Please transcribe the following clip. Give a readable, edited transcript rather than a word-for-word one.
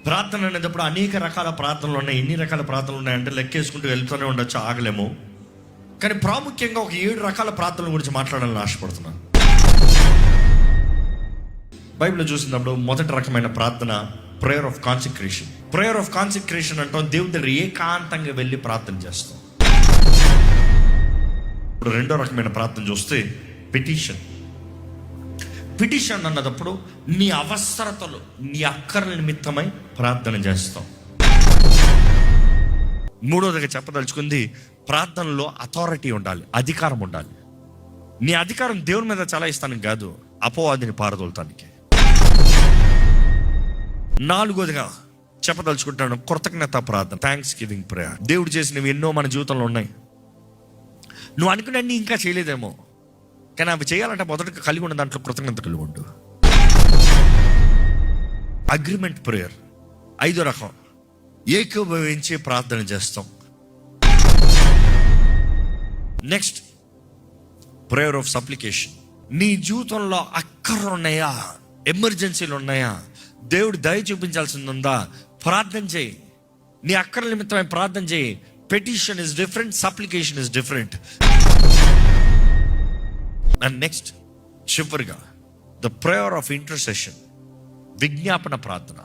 ప్రార్థన అనేటప్పుడు అనేక రకాల ప్రార్థనలు ఉన్నాయి. ఎన్ని రకాల ప్రార్థనలు ఉన్నాయంటే లెక్కేసుకుంటూ వెళ్తూనే ఉండొచ్చు, ఆగలేము. కానీ ప్రాముఖ్యంగా ఒక 7 రకాల ప్రార్థనల గురించి మాట్లాడాలని ఆశపడుతున్నాను. బైబిల్లో చూసినప్పుడు మొదటి రకమైన ప్రార్థన prayer of consecration. Prayer of consecration అంటాం, దేవుని దగ్గర ఏకాంతంగా వెళ్ళి ప్రార్థన చేస్తాం. ఇప్పుడు రెండో రకమైన ప్రార్థన చూస్తే పిటిషన్. పిటిషన్ అన్నదప్పుడు నీ అవసరతలు, నీ అక్కర్ల నిమిత్తమై ప్రార్థన చేస్తాం. మూడోదిగా చెప్పదలుచుకుంది, ప్రార్థనలో అథారిటీ ఉండాలి, అధికారం ఉండాలి. నీ అధికారం దేవుని మీద చలాయిస్తానికి కాదు, అపవాదిని పారదోలటానికి. నాలుగోదిగా చెప్పదలుచుకుంటాను కృతజ్ఞత ప్రార్థన, థ్యాంక్స్ గివింగ్ ప్రేయర్. దేవుడు చేసినవి ఎన్నో మన జీవితంలో ఉన్నాయి. నువ్వు అనుకున్నన్నీ ఇంకా చేయలేదేమో, కానీ అవి చేయాలంటే మొదటగా కలిగి ఉన్న దాంట్లో కృతజ్ఞత కలిగి ఉండు. అగ్రిమెంట్ ప్రేయర్ 5వ రకం, ఏకీభవించి ప్రార్థన చేస్తాం. Next prayer of supplication. నీ జీవితంలో అక్కర్లు ఉన్నాయా, ఎమర్జెన్సీలు ఉన్నాయా, దేవుడు దయ చూపించాల్సింది ఉందా, ప్రార్థన చేయి. నీ అక్కర్ల నిమిత్తమై ప్రార్థన చేయి. Petition is different, supplication is different. And next చివరిగా ద ప్రేయర్ ఆఫ్ ఇంటర్సెషన్, విజ్ఞాపన ప్రార్థన.